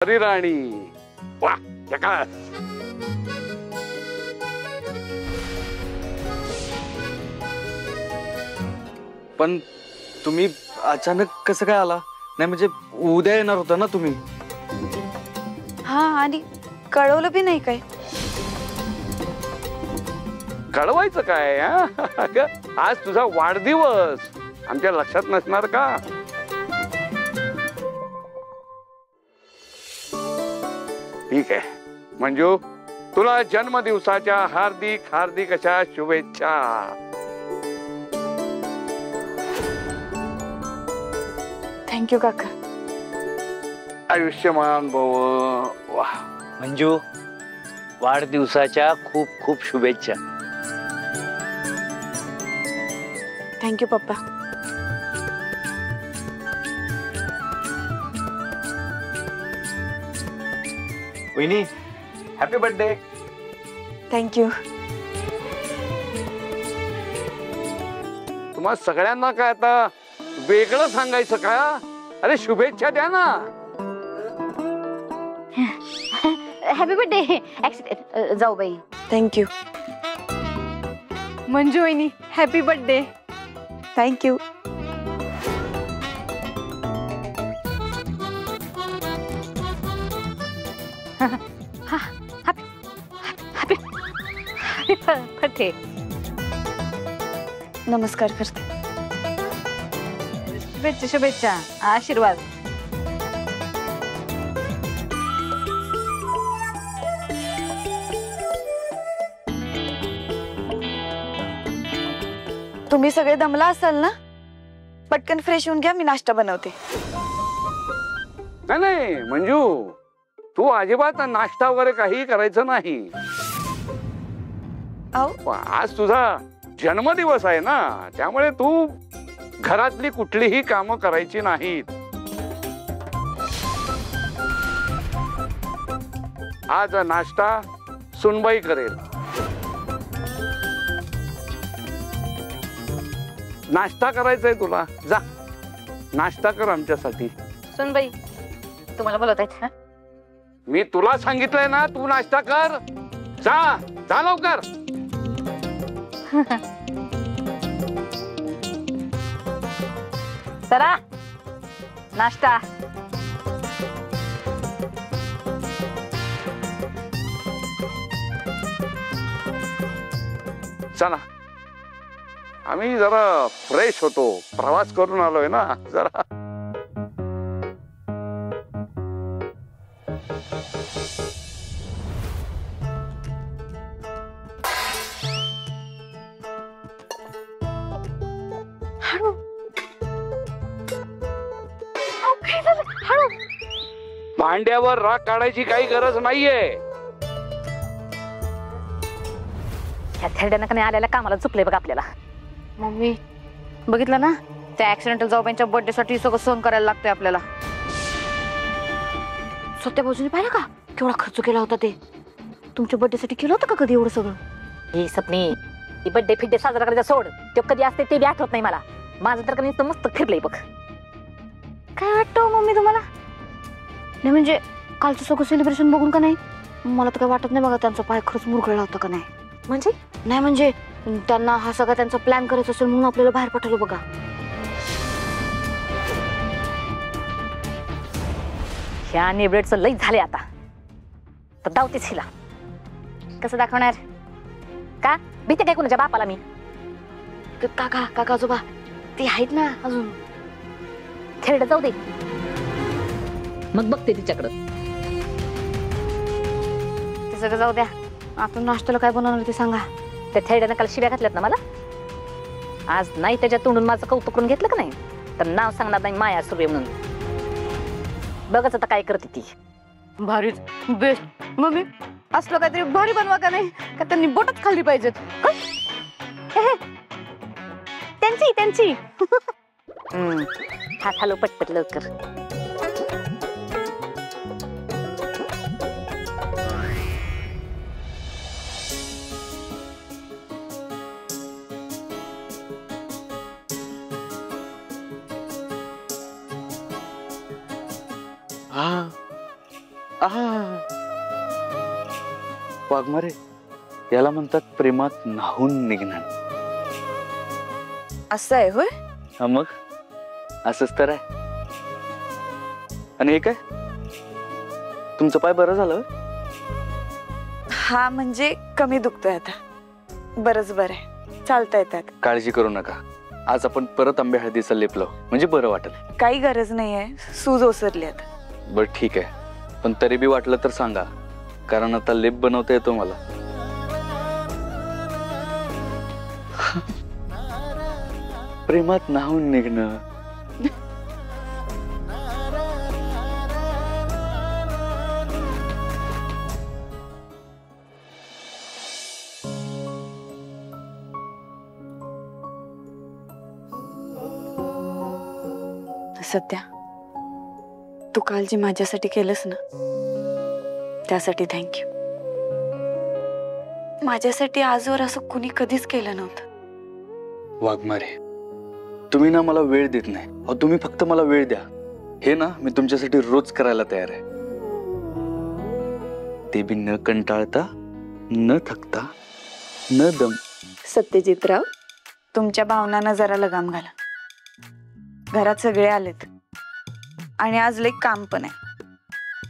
हरी राणी वा झकास. पण तुम्ही अचानक कसं काय आला? नाही म्हणजे उद्या येणार होता ना तुम्ही? हा आणि कळवलं बी नाही काय? कळवायचं काय हा? आज तुझा वाढदिवस आमच्या लक्षात नसणार का? ठीक आहे मंजू, तुला जन्मदिवसाच्या हार्दिक हार्दिक अशा शुभेच्छा. थँक्यू काका. आयुष्यमान भव. वा मंजू, वाढदिवसाच्या खूप खूप शुभेच्छा. थँक्यू पप्पा. वहिनी हॅपी बर्थडे. थँक्यू. तुम्हा सगळ्यांना काय आता वेगळं सांगायचं का? अरे शुभेच्छा द्या ना. हॅपी बर्थडे जाऊ बाई. थँक्यू. मंजू वहिनी हॅपी बर्थडे. थँक्यू. बर्थडे. नमस्कार करते. शुभेच्छा शुभेच्छा. आशीर्वाद. तुम्ही सगळे दमला असाल ना? पटकन फ्रेश होऊन घ्या, मी नाश्ता बनवते. नाही नाही मंजू, तू अजिबात नाश्ता वगैरे काही करायचं नाही. अहो आज तुझा जन्मदिवस आहे ना, त्यामुळे तू घरातली कुठलीही कामं करायची नाहीत. आज नाश्ता सुनबाई करेल. नाश्ता करायचंय तुला, जा नाश्ता कर आमच्यासाठी. सुनबाई तुम्हाला बोलत आहेत. मी तुला सांगितलंय ना, तू नाश्ता कर. जा जा लवकर. सरा नाश्ता. चला आम्ही जरा फ्रेश होतो, प्रवास करून आलोय ना जरा. भांड्यावर राग काढायची काही गरज नाहीये. ह्या थेरड्यानं का नाही आलेल्या कामाला चुकले बघ आपल्याला. मम्मी बघितलं ना, त्या ऍक्सिडेंटल जाऊबाईंच्या बर्थडे साठी सगळं सहन करायला लागतंय आपल्याला. सत्या भाऊजीने पाहिलं का केवढा खर्च केला होता? ते तुमच्या बर्थडे साठी केलं होतं का कधी एवढं सगळं? हे सपनी, ही बर्थडे फिड्डे साजरा करायचा सोड. तो कधी असते ते बी आठवत नाही मला. माझं तर कधी मस्त फिरलंय बघ. काय वाटतं मम्मी तुम्हाला? नाही म्हणजे कालचं सगळं सेलिब्रेशन बघून का नाही, मला तर काय वाटत नाही बघा त्यांचा पाय खरंच मुरगळला होता का नाही. म्हणजे नाही म्हणजे त्यांना हा सगळा त्यांचा प्लॅन करायचा असेल म्हणून आपल्याला बाहेर पाठवलं बघा. ह्या नेबरेटचं लई झाले आता, तर दावतेच हिला. कसं दाखवणार? का भीते काय कुणाच्या बापाला मी? काका काका आजोबा ते आहेत ना अजून. खेळ जाऊ दे, मग बघते तिच्याकडं. ते सगळं जाऊ द्या. आता नाश्त्याला काय बनवणार ते सांगा. त्या थेरड्यानं काल शिव्या घातल्यात ना मला. आज नाही त्याच्या तोंडून माझं कौतुक करून घेतलं का नाही, तर नाव सांगणार नाही माया सुर्वे म्हणून. बघच आता काय करते ती. भारीच बेस्ट. मम्मी असलं काहीतरी भारी बनवा का नाही, का त्यांनी बोटच खाल्ली पाहिजेत. त्यांची त्यांची हात हलव पटपट लवकर. वाघमारे, याला म्हणतात प्रेमात न्हाऊन निघणं. असं आहे होय? हा मग असंच तर आहे. आणि हे काय, तुमचं पाय बरं झालं? हा म्हणजे कमी दुखतोय आता, बरंच बरं आहे, चालता येतात. काळजी करू नका, आज आपण परत आंबे हळदीचा लेप लावू, म्हणजे बरं वाटेल. काही गरज नाहीये, सूज ओसरली आता. बरं ठीक आहे, पण तरी बी वाटलं तर सांगा, कारण आता लेप बनवता येतो मला. प्रेमात न्हाऊन निघणं. सध्या तू काल जे माझ्यासाठी केलंस ना, त्यासाठी थँक्यू. माझ्यासाठी आजवर असं कुणी कधीच केलं नव्हतं. वाघमारे, तुम्ही ना मला वेळ देत नाही. अहो, तुम्ही फक्त मला वेळ द्या. हे ना मी तुमच्यासाठी रोज करायला तयार आहे. ते बी न कंटाळता, न थकता, न दम. सत्यजितराव, तुमच्या भावनांना जरा लगाम घाला. घरात सगळे आलेत आणि आज लई काम पण आहे.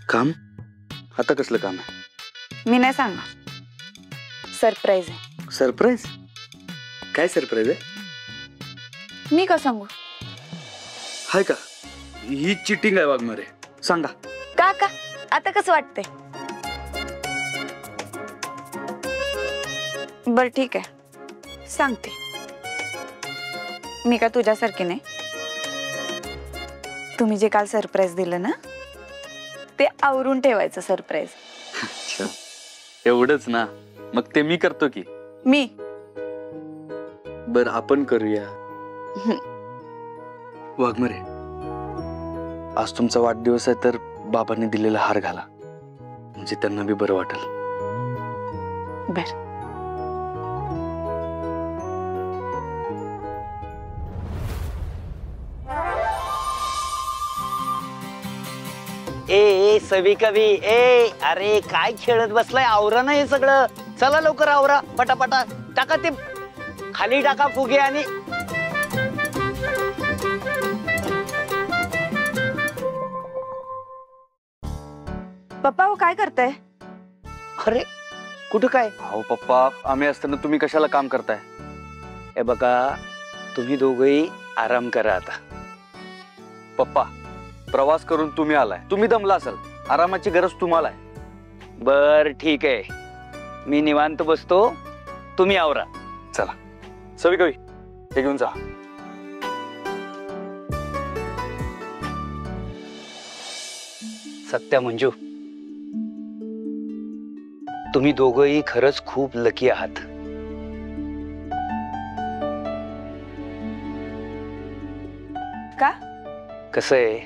काम? आता कसलं काम आहे? मी नाही सांगणार, सरप्राईज आहे. सरप्राईज? काय सरप्राईज आहे? मी का सांगू? हाय का? ही चिटिंग आहे वाघमारे, सांगा. का का आता कसं वाटतंय? बर ठीक आहे, सांगते. मी का तुझ्यासारखी नाही. तुम्ही जे काल सरप्राईज दिलं ना, ते आवरून ठेवायचं सरप्राईज. अच्छा, एवढंच ना? मग ते मी करतो की. मी बर आपण करूया. वाघमारे, आज तुमचा वाढदिवस आहे, तर बाबांनी दिलेला हार घाला, म्हणजे त्यांना बी बरं वाटेल. बर. ए सवी कवी, ए अरे काय खेळत बसलाय? आवरा ना हे सगळं. चला लवकर आवरा, पटापटा टाका ते खाली, टाका फुगे. आणि पप्पा हो काय करताय? अरे कुठं काय? हो पप्पा, आम्ही असताना तुम्ही कशाला काम करताय? हे बघा, तुम्ही दोघही आराम करा आता. पप्पा, प्रवास करून तुम्ही आलाय, तुम्ही दमला असाल, आरामाची गरज तुम्हाला आहे. बर ठीक आहे, मी निवांत बसतो, तुम्ही आवरा. चला सवी कवी, हे घेऊन जा. सत्या, मंजू, तुम्ही दोघंही खरंच खूप लकी आहात. का? कसं आहे,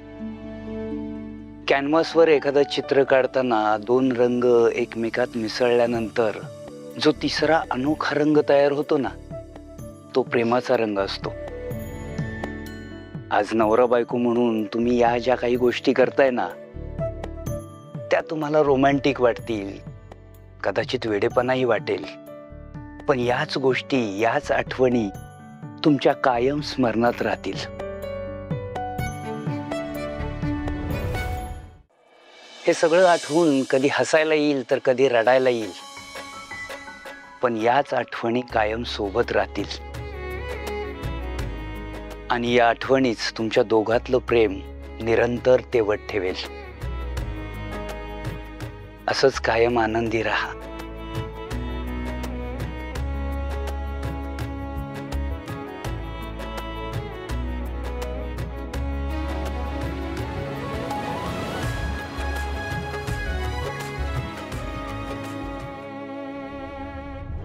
कॅनव्हासवर एखादं चित्र काढताना दोन रंग एकमेकात मिसळल्यानंतर जो तिसरा अनोखा रंग तयार होतो ना, तो प्रेमाचा रंग असतो. आज नवरा बायको म्हणून तुम्ही या ज्या काही गोष्टी करताय ना, त्या तुम्हाला रोमॅन्टिक वाटतील, कदाचित वेडेपणाही वाटेल, पण याच गोष्टी, याच आठवणी तुमच्या कायम स्मरणात राहतील. हे सगळं आठवून कधी हसायला येईल तर कधी रडायला येईल, पण याच आठवणी कायम सोबत राहतील. आणि या आठवणीच तुमच्या दोघातलं प्रेम निरंतर तेवत ठेवेल. असंच कायम आनंदी राहा.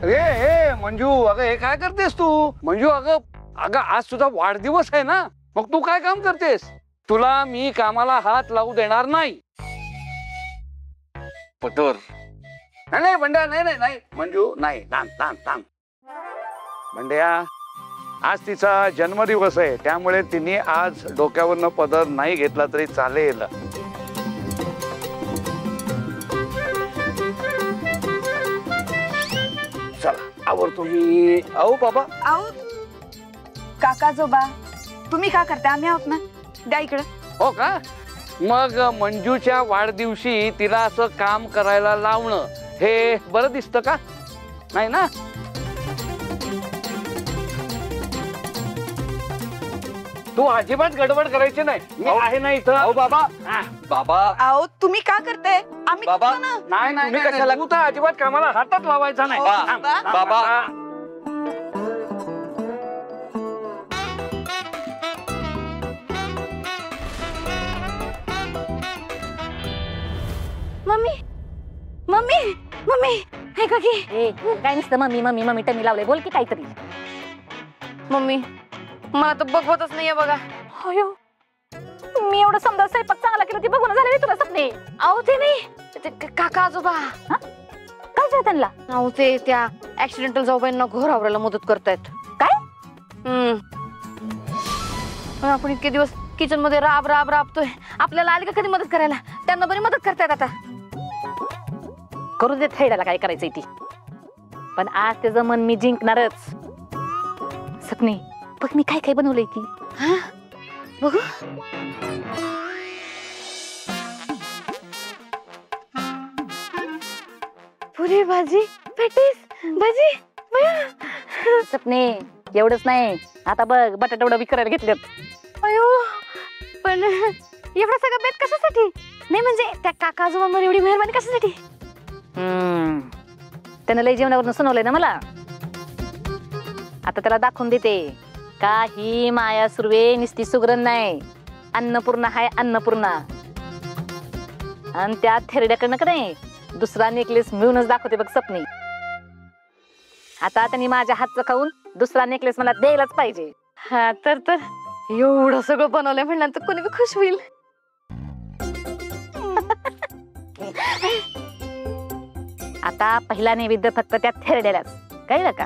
अरे मंजू, अगं हे काय करतेस तू? मंजू, अगं अगं आज तुझा वाढदिवस आहे ना, मग तू काय काम करतेस? तुला मी कामाला हात लावू देणार नाही. पटोर. नाही बंड्या, नाही नाही नाही मंजू, नाही. थांब थांब थांब. बंड्या, आज तिचा जन्मदिवस आहे, त्यामुळे तिने आज डोक्यावरनं पदर नाही घेतला तरी चालेल. आवरतो मी. अहो बाबा, आहो काका जोबा, तुम्ही का करता? आम्ही आहोत ना, द्या इकडं. हो का? मग मंजूच्या वाढदिवशी तिला असं काम करायला लावणं हे बरं दिसतं का? नाही ना. तू अजिबात गडबड करायची नाही. मी आहे ना इथं. अहो बाबा, हा. बाबा, आहो तुम्ही का करताय? आम्ही बाबा. करतो ना. नाही नाही तुम्ही नाही, कशाला- तू तर अजिबात कामाला हातात लावायचा नाही. हो, थांब, बाबा. थांब, बाबा. थांब. मम्मी मम्मी मम्मी हे का की काय नुसतं मम्मी मम्मी मम्मी टमी लावलंय. बोल की काहीतरी. मम्मी मला तर बघवतच नाहीये बघा. अयो मी एवढं समजा स्वयंपाक चांगला केला ती बघून झाले तुला सपने. अहो ते नाही, ते काका आजोबा. काय झालं त्यांना? अहो ते त्या ऍक्सिडेंटल जाऊबाईंना घर आवरायला मदत करतायत. काय? पण आपण इतके दिवस किचन मध्ये राब राब राबतोय, आपल्याला आली का कधी मदत करायला? त्यांना बरी मदत करतायत आता. करू दे थैड्याला काय करायचंय ती. पण आज त्याचं मन मी जिंकणारच. सपने बघ मी काय काय बनवलंय ती. बघू. पुरी भाजी, पॅटीस भाजी. सपने एवढंच नाही, आता बघ बटाटा उडा विकायला घेतलेत. अयो पण एवढा सगळं बेत कशासाठी? नाही म्हणजे त्या काका आजोबांवर एवढी मेहरबानी कशासाठी? त्यानं लय जेवणावरून सुनवलंय ना मला. आता त्याला दाखवून देते का ही माया सुर्वे निस्ती सुगरण नाही, अन्नपूर्णा हाय अन्नपूर्णा. आणि त्या थेरड्याकडनं का नाही दुसरा नेकलेस मिळूनच दाखवते बघ सपनी. आता त्यांनी माझ्या हातचं खाऊन दुसरा नेकलेस मला द्यायलाच पाहिजे. हा तर एवढं सगळं बनवलंय म्हणल्यानंतर कोणी बी खुश होईल. आता पहिला नैवेद्य फक्त त्या थेरड्यालाच, कळलं का?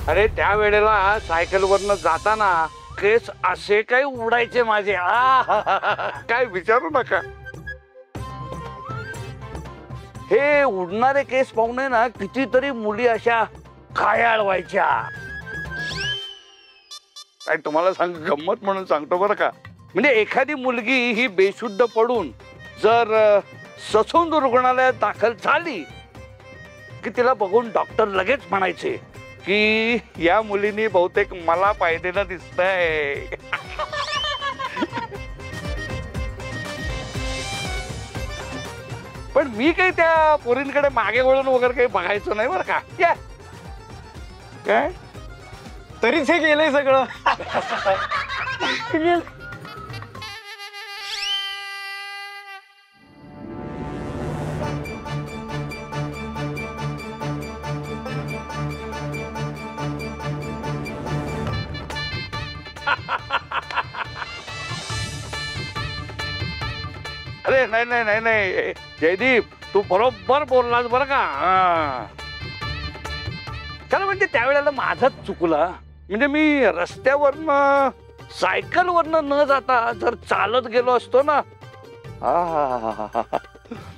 अरे त्या वेळेला सायकलवरनं जाताना केस असे काय उडायचे माझे. काय विचारू नका. हे उडणारे केस पाहुणे ना कितीतरी मुली अशा कायाळ व्हायच्या. काय तुम्हाला गंमत म्हणून सांगतो बरं का. म्हणजे एखादी मुलगी ही बेशुद्ध पडून जर ससून रुग्णालयात दाखल झाली की तिला बघून डॉक्टर लगेच म्हणायचे की या मुलीने बहुतेक मला पाहिलेलं दिसतंय. पण मी काही त्या पोरींकडे मागे वळून वगैरे काही बघायचं नाही बरं का. काय तरीच हे गेलंय सगळं. अरे नाही नाही नाही नाही जयदीप, तू बरोबर बोललास बरं का. कारण म्हणजे त्यावेळेला माझंच चुकलं. म्हणजे मी रस्त्यावरनं सायकलवरनं न जाता जर चालत गेलो असतो ना,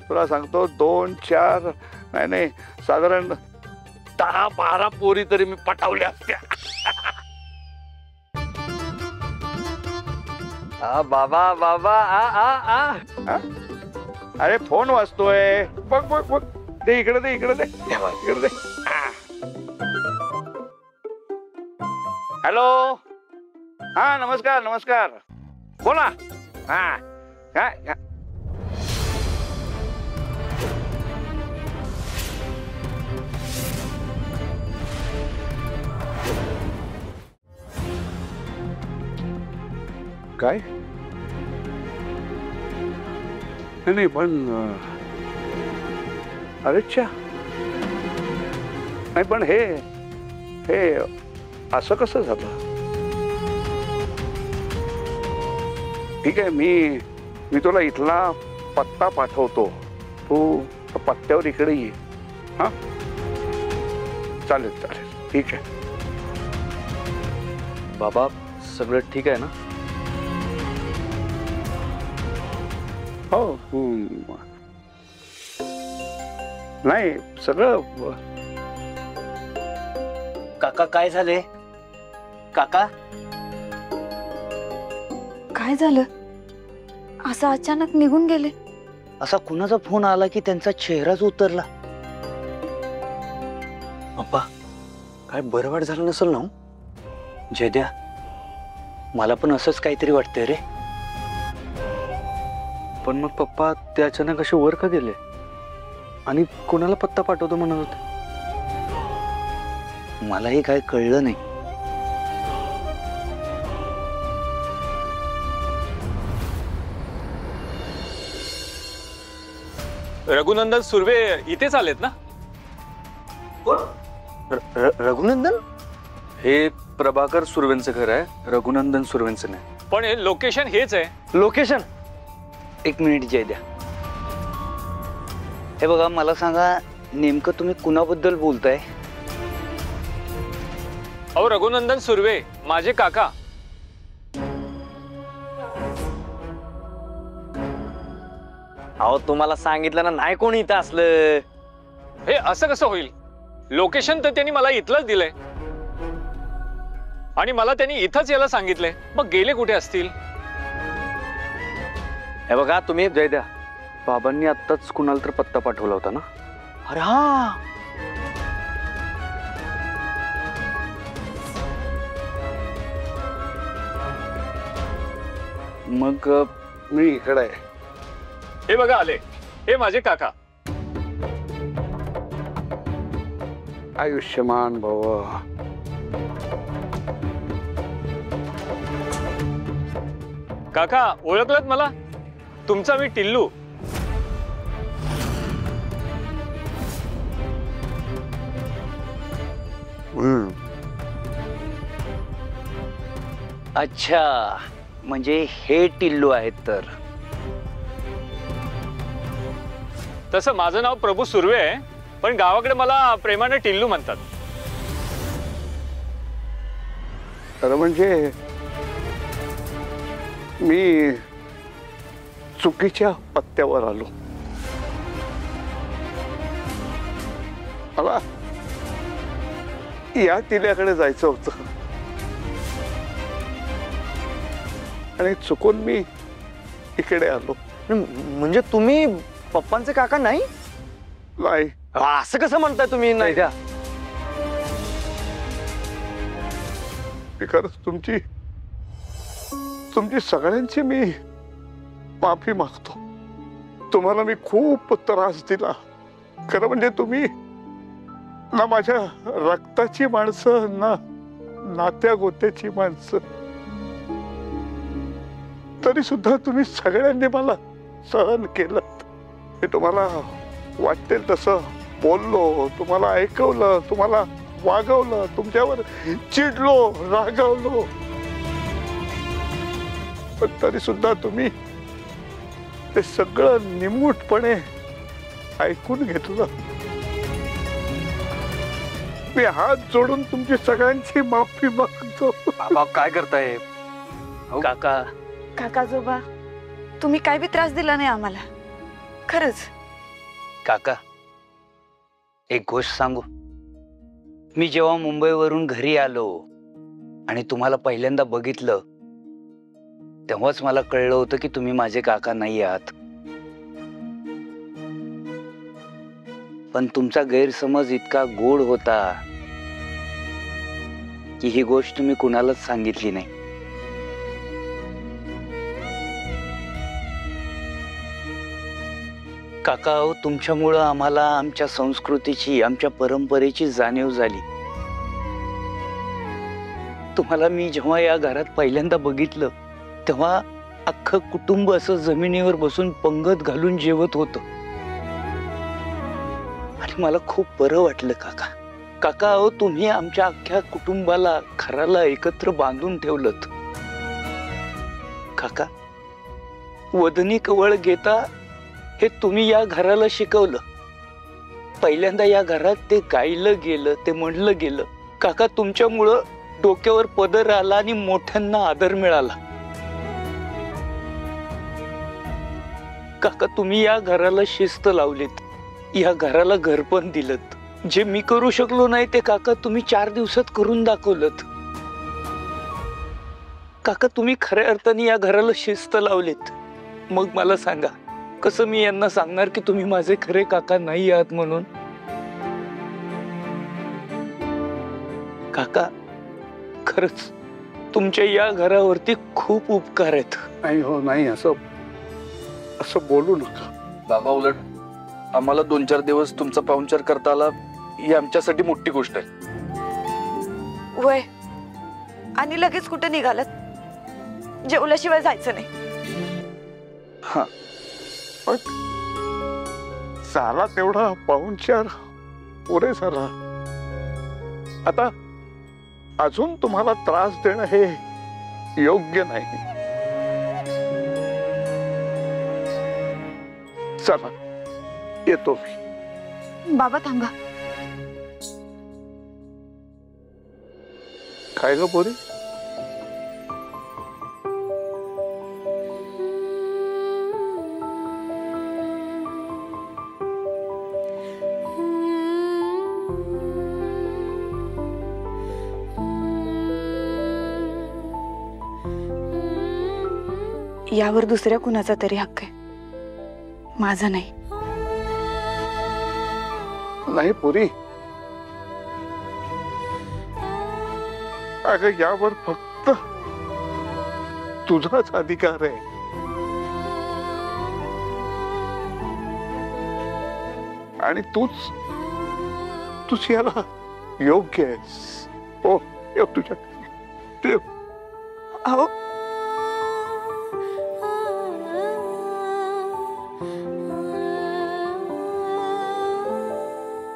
तुला सांगतो 2, 4 नाही साधारण 10-12 पोरी तरी मी पटावल्या असत्या. बाबा बाबा, आ. अरे फोन वाजतोय. बघ बघ बघ. दे इकडे दे इकडे दे इकडे दे. हॅलो. हा नमस्कार नमस्कार. बोला. हा काय काय नाही पण अरे च्छा. नाही पण हे असं कसं झालं. ठीक आहे, मी तुला इथला पत्ता पाठवतो. तू पत्त्यावर इकडे ये. हा चालेल चालेल ठीक आहे. बाबा सगळं ठीक आहे ना? हो नाही सगळं काका काय झाले? काका काय झालं? असं अचानक निघून गेले. असा कुणाचा फोन आला की त्यांचा चेहराच उतरला. पप्पा काय बरं वाट झालं नसेल ना? जयद्या, मला पण असंच काहीतरी वाटतंय रे. पण मग पप्पा ते अचानक असे वर का गेले आणि कोणाला पत्ता पाठवतो म्हणत होते? मलाही काय कळलं नाही. रघुनंदन सुर्वे इथेच आलेत ना? रघुनंदन? हे प्रभाकर सुर्वेंचं घर आहे, रघुनंदन सुर्वेंचं नाही. पण हे लोकेशन हेच आहे. लोकेशन? एक मिनिट जयद्या, हे बघा मला सांगा नेमकं तुम्ही कुणाबद्दल बोलताय? अहो रघुनंदन सुर्वे माझे काका. अहो तुम्हाला सांगितलं ना नाही कोणी इथं असलं. हे असं कसं होईल? लोकेशन तर त्यांनी मला इथलंच दिलंय आणि मला त्यांनी इथंच यायला सांगितलंय. मग गेले कुठे असतील? हे बघा तुम्ही जय द्या, बाबांनी आत्ताच कुणाला तर पत्ता पाठवला होता ना? अरे हा मग मी इकडे आहे. हे बघा आले, हे माझे काका. आयुष्यमान भव. काका ओळखलत मला? तुमचा मी टिल्लू. अच्छा, म्हणजे हे टिल्लू आहेत तर. तसं माझं नाव प्रभू सुर्वे आहे, पण गावाकडे मला प्रेमाने टिल्लू म्हणतात. तर म्हणजे मी चुकीच्या पत्त्यावर आलो. मला या किल्ल्याकडे जायचं होतं आणि चुकून मी इकडे आलो. म्हणजे तुम्ही पप्पांचे काका नाही? नाही, असं कसं म्हणताय तुम्ही? नाही द्या. मी खरंच तुमची सगळ्यांची मी माफी मागतो. तुम्हाला मी खूप त्रास दिला. खरं म्हणजे तुम्ही ना माझ्या रक्ताची माणसं ना नात्या गोत्याची माणसं, तरी सुद्धा तुम्ही सगळ्यांनी मला सहन केलं. मी तुम्हाला वाटेल तसं बोललो, तुम्हाला ऐकवलं, तुम्हाला वागवलं, तुमच्यावर चिडलो, रागावलो, पण तरी सुद्धा तुम्ही ते सगळं निमूटपणे ऐकून घेतलं. मी हात जोडून तुमची सगळ्यांची माफी मागतो. बाबा काय करताय? काका काकाजोबा, तुम्ही काय बी त्रास दिला नाही आम्हाला, खरंच. काका एक गोष्ट सांगू? मी जेव्हा मुंबईवरून घरी आलो आणि तुम्हाला पहिल्यांदा बघितलं तेव्हाच मला कळलं होतं की तुम्ही माझे काका नाही आहात. पण तुमचा गैरसमज इतका गोड होता की ही गोष्ट मी कुणालाच सांगितली नाही. काका हो, तुमच्यामुळं आम्हाला आमच्या संस्कृतीची, आमच्या परंपरेची जाणीव झाली. तुम्हाला मी जेव्हा या घरात पहिल्यांदा बघितलं तेव्हा अख्खं कुटुंब असं जमिनीवर बसून पंगत घालून जेवत होतं आणि मला खूप बरं वाटलं. काका काका हो, तुम्ही आमच्या अख्ख्या कुटुंबाला, घराला एकत्र बांधून ठेवलं. काका वदनी कवळ घेता हे तुम्ही या घराला शिकवलं. पहिल्यांदा या घरात ते गायलं गेलं, ते म्हणलं गेलं. काका तुमच्यामुळं डोक्यावर पदर आला आणि मोठ्यांना आदर मिळाला. काका तुम्ही या घराला शिस्त लावलीत, या घराला घर पण दिलत. जे मी करू शकलो नाही ते काका तुम्ही 4 दिवसात करून दाखवलत. काका तुम्ही खऱ्या अर्थाने या घराला शिस्त लावलीत. मग मला सांगा, कसं मी यांना सांगणार की तुम्ही माझे खरे काका नाही आहात म्हणून? काका खरंच तुमच्या या घरावरती खूप उपकार आहेत. नाही हो, नाही, असं असं बोलू नका बाबा. उलट आम्हाला 2-4 दिवस तुमचा पाहुणचार करता आला ही आमच्यासाठी मोठी गोष्ट आहे. वय आणि लगेच कुठे निघालत? जेवल्याशिवाय जायचं नाही. हा, पण झाला तेवढा पाहुणचार पुरेसा राहा. आता अजून तुम्हाला त्रास देणं हे योग्य नाही. चला येतो मी. बाबा थांबा. काय ग पोरी? यावर दुसऱ्या कुणाचा तरी हक्क आहे, माझा नाही. नाही पोरी, अगं यावर फक्त तुझाच अधिकार आहे. आणि तूच याला योग्य आहेस. हो, येऊ तुझ्या देव. अहो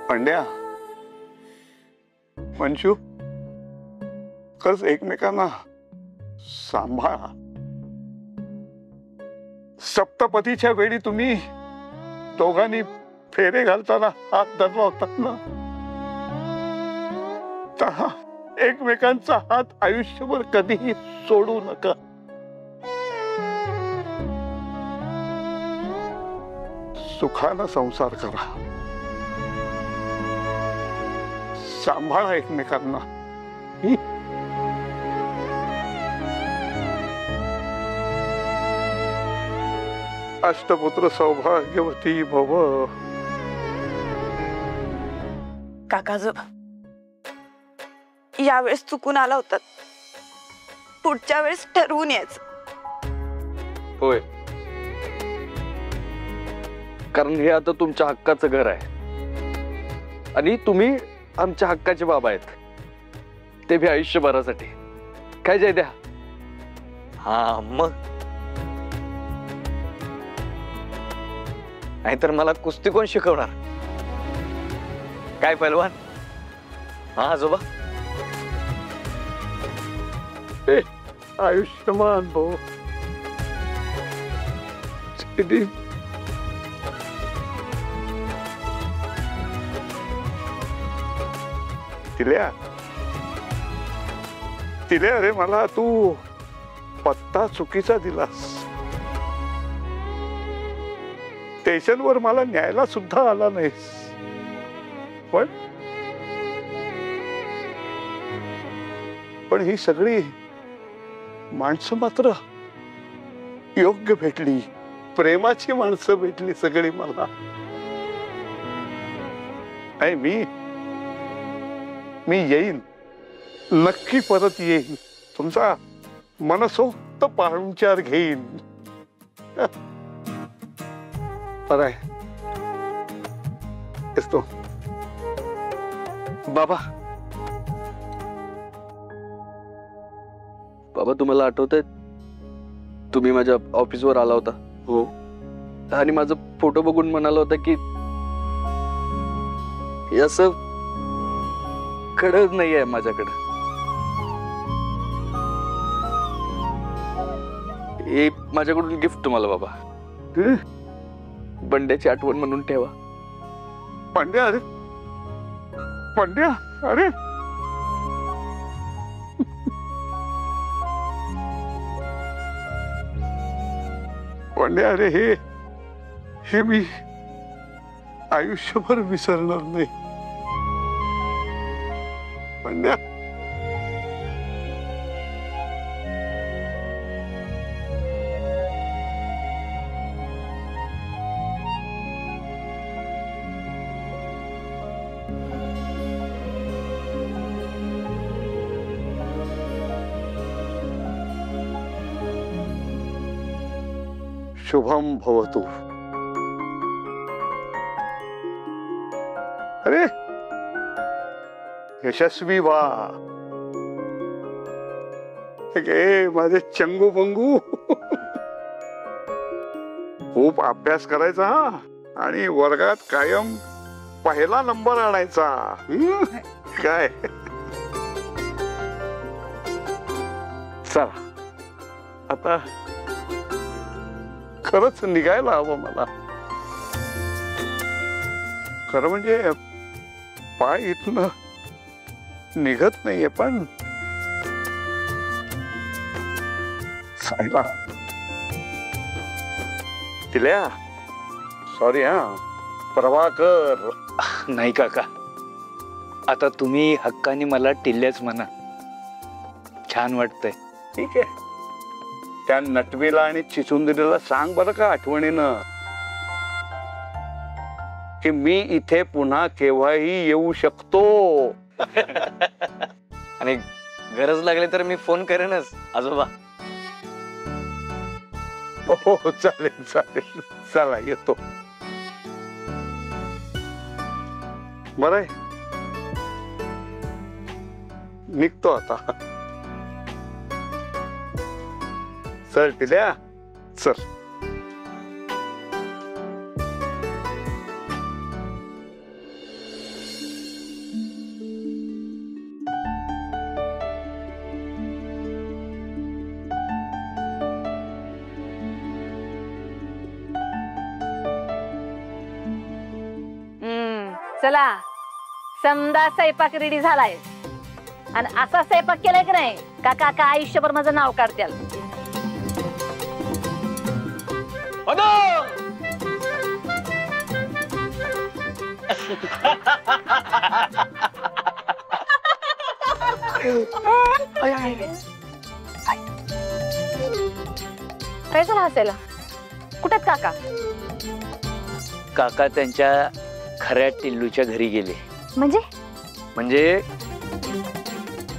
पंड्या, मंजू, खरंच एकमेकांना सांभाळा. सप्तपदीच्या वेळी तुम्ही दोघांनी फेरे घालताना हात धरला होतात ना, तर एकमेकांचा हात आयुष्यभर कधीही सोडू नका. सुखानं संसार करा, सांभाळा एकमेकांना. अष्टपुत्र सौभाग्यवती भव. काकाजोबा, यावेळेस चुकून आला होता, पुढच्या वेळेस ठरवून यायचं. होय, कारण हे आता तुमच्या हक्काचं घर आहे आणि तुम्ही आमच्या हक्काचे बाबा आहेत, ते भी आयुष्यभरासाठी. काय जय द्या. हा मग नाहीतर मला कुस्ती कोण शिकवणार? काय पहिलवान? हा आजोबा. आयुष्यमान भाऊ. तिल्या रे, मला तू पत्ता चुकीचा दिलास. स्टेशनवर मला न्यायला सुद्धा आला नाहीस. पण ही सगळी माणसं मात्र योग्य भेटली, प्रेमाची माणसं भेटली सगळी मला. नाही, मी येईन, नक्की परत येईन, तुमचा मनसोक्त पाहुणचार घेईन. बरं आहे, येतो. बाबा, बाबा तुम्हाला आठवतंय तुम्ही माझ्या ऑफिसवर आला होता? हो. आणि माझा फोटो बघून म्हणाला होता की असं खडच नाही आहे माझ्याकडं. हे माझ्याकडून गिफ्ट तुम्हाला बाबा. बंड्याची आठवण म्हणून ठेवा. पंड्या, अरे पंड्या, अरे पंड्या, अरे हे हे मी आयुष्यभर विसरणार नाही. पंड्या, शुभम भवतु. अरे यशस्वी व्हा. माझे चंगू पंगू, खूप अभ्यास करायचा हा, आणि वर्गात कायम पहिला नंबर आणायचा. काय चला आता खरंच निघायला हवं मला. खरं म्हणजे पाय इथनं निघत नाहीये, पण सायला तिल्या सॉरी हा. प्रभाकर. नाही काका, आता तुम्ही हक्काने मला टिल्ल्याच म्हणा. छान वाटतंय. ठीक आहे, त्या नटवीला आणि चिचुंदरीला सांग बरं का आठवणीनं की मी इथे पुन्हा केव्हाही येऊ शकतो. आणि गरज लागली तर मी फोन करेनच आजोबा. हो चालेल चालेल. चला येतो. बरं निघतो आता. चल टिल्या चल. चला, समजा स्वयंपाक रेडी झालाय, आणि असा स्वयंपाक केलाय की नाही का काका आयुष्यभर माझं नाव काढत्याल. काय झालं हसायला? कुठेत काका? काका त्यांच्या खऱ्या टिल्लूच्या घरी गेले. म्हणजे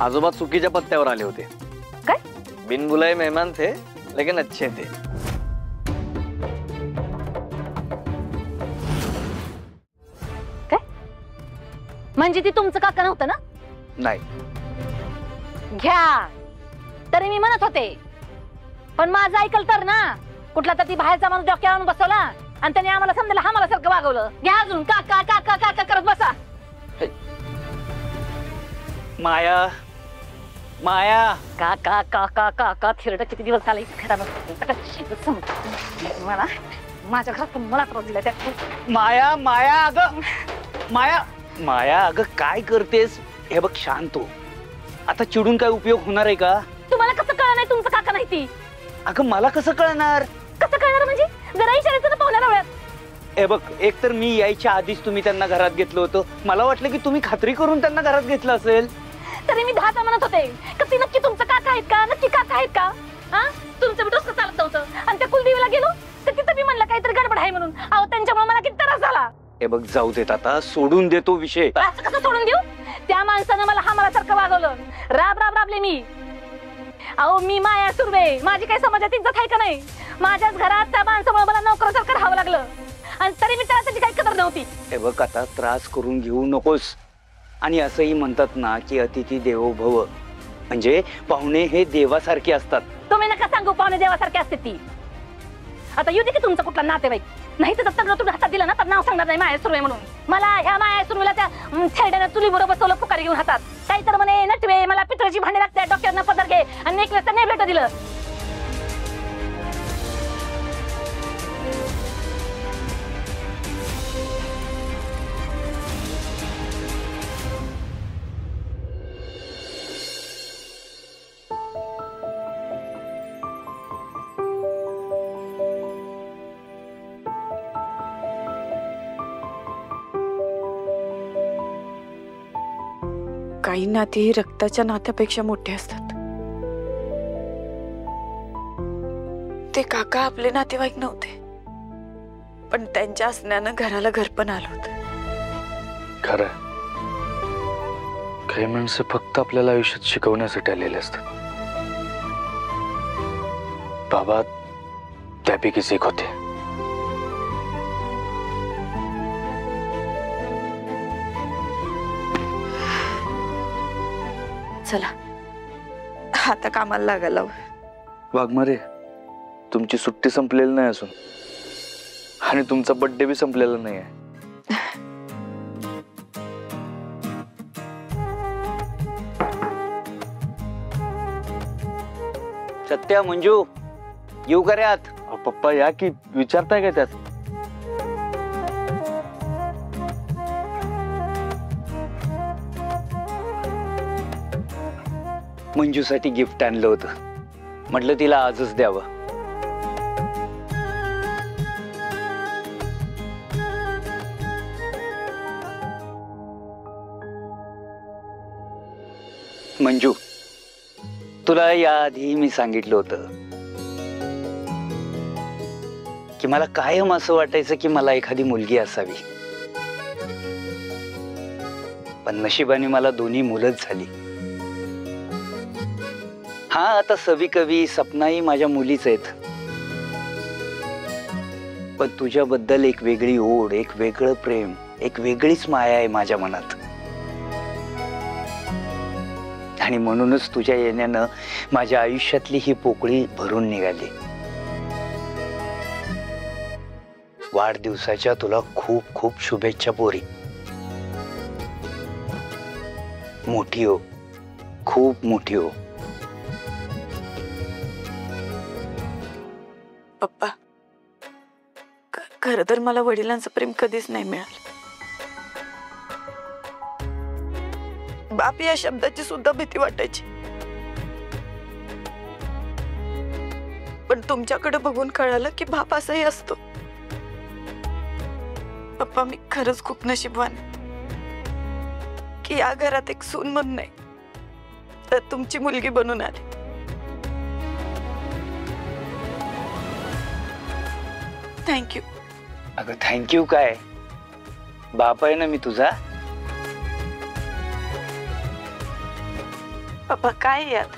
आजोबा चुकीच्या पत्त्यावर आले होते. काय? बिनबुलाए मेहमान थे लेकिन अच्छे थे. काय म्हणजे ती तुमचं काका नव्हतं ना? नाही. घ्या, तरी मी म्हणत होते, पण माझं ऐकल तर ना. कुठला तर ती बाहेरचा माणूस डोक्यावर आणून बसवला आणि त्याने आम्हाला समजायला आम्हाला सारखं वागवलं. घ्या अजून काका काका काका करत बसा. माया माया काका काका काका थिरडं किती दिवस झाले मला माझ्या घरात मला त्रास दिला त्या. माया माया अगं माया माया अगं काय करतेस? हे बघ शांत हो. आता चिडून काय उपयोग होणार आहे का? तुम्हाला कसं कळलं नाही तुमचं काका नाही ती? अगं मला कसं कळणार? कसं कळणार म्हणजे? जरा इशारायचं ना पाहुण्या रावळ्यात. हे बघ, एक तर मी यायच्या आधीच तुम्ही त्यांना घरात घेतलं होतं. मला वाटलं की तुम्ही खात्री करून त्यांना घरात घेतलं असेल. तरी मी 10 म्हणत होते का ती नक्की तुमचं काका आहेत का? नक्की काका आहेत का? हा, तुमचं डोसं चालत नव्हतं. आणि त्या कुलदेवीला गेलो तर तिथं मी म्हणलं काहीतरी गडबड आहे म्हणून. अहो त्यांच्यामुळे मला किती त्रास झाला. हे बघ, जाऊ देत आता, सोडून देतो विषय. असं कसं सोडून देऊ? त्या माणसानं मला हा मला सारखं वागवलं. राब राब राबले मी. अहो मी माया सुर्वे, माझी काही समाजात इज्जत आहे का नाही? माझ्याच घरात त्या माणसामुळे मला नोकरासारखं राहावं लागलं, आणि तरी मी त्याला त्याची काही कदर नव्हती. हे बघ, आता त्रास करून घेऊ नकोस. आणि असंही म्हणतात ना की अतिथी देवो भव, म्हणजे पाहुणे हे देवासारखे असतात. तुम्ही नका सांगू पाहुणे देवासारखे असते ती. आता येऊ दे की तुमचं कुठला नातेवाईक. नाही तर सगळं तुम्ही हातात दिलं ना तर नाव सांगणार नाही माया सुर्वे म्हणून. मला ह्या माया सुर्वेला त्या छेड्यानं चुलीवर बसवलं, पुकारी घेऊन हातात. काही तर म्हणे नटवे, मला पितळची भांडी लागते, डोक्यानं पदर घे, आणि नेकलेस तर नेबलेट दिलं. काही नाती ही रक्ताच्या नात्यापेक्षा मोठी असतात. ते काका आपले नातेवाईक नव्हते, पण त्यांच्या असण्यानं घराला घर पण आलं होतं. खरं काही माणसं फक्त आपल्याला आयुष्यात शिकवण्यासाठी आलेले असतात. बाबा त्यापैकीच एक होते. चला आता कामाला लागायला हवं. वाघमारे, तुमची सुट्टी संपलेली नाही अजून आणि तुमचा बर्थडे बी संपलेला नाही आहे. सत्या, मंजू, येऊ का रे आत? पप्पा या की, विचारताय काय त्यात? मंजूसाठी गिफ्ट आणलं होतं, म्हटलं तिला आजच द्यावं. मंजू, तुला याआधी मी सांगितलं होतं की मला कायम असं वाटायचं की मला एखादी मुलगी असावी, पण नशिबाने मला दोन्ही मुलंच झाली. हा, आता सवी कवी सपनाही माझ्या मुलीच आहेत, पण तुझ्याबद्दल एक वेगळी ओढ, एक वेगळं प्रेम, एक वेगळीच माया आहे माझ्या मनात. आणि म्हणूनच तुझ्या येण्यानं माझ्या आयुष्यातली ही पोकळी भरून निघाली. वाढदिवसाच्या तुला खूप खूप शुभेच्छा पोरी. मोठी हो, खूप मोठी हो. पप्पा, खरं तर मला वडिलांचं प्रेम कधीच नाही मिळालं. बाप या शब्दाची सुद्धा भीती वाटायची, पण तुमच्याकडे बघून कळालं की बाप असाही असतो. पप्पा, मी खरंच खूप नशीबवान की या घरात एक सून म्हणून नाही तर तुमची मुलगी बनून आली. थँक्यू. अगं थँक्यू काय, बाप आहे ना मी तुझा. पप्पा, काय यात?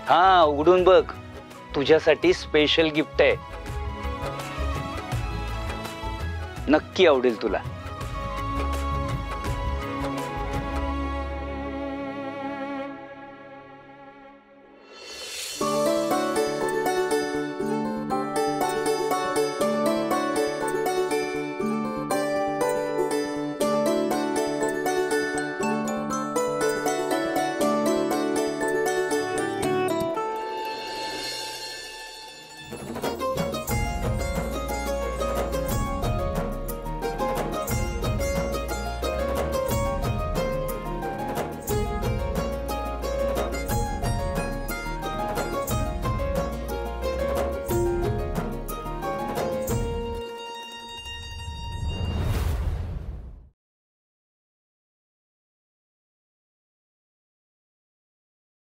हा, उघडून बघ, तुझ्यासाठी स्पेशल गिफ्ट आहे, नक्की आवडेल तुला.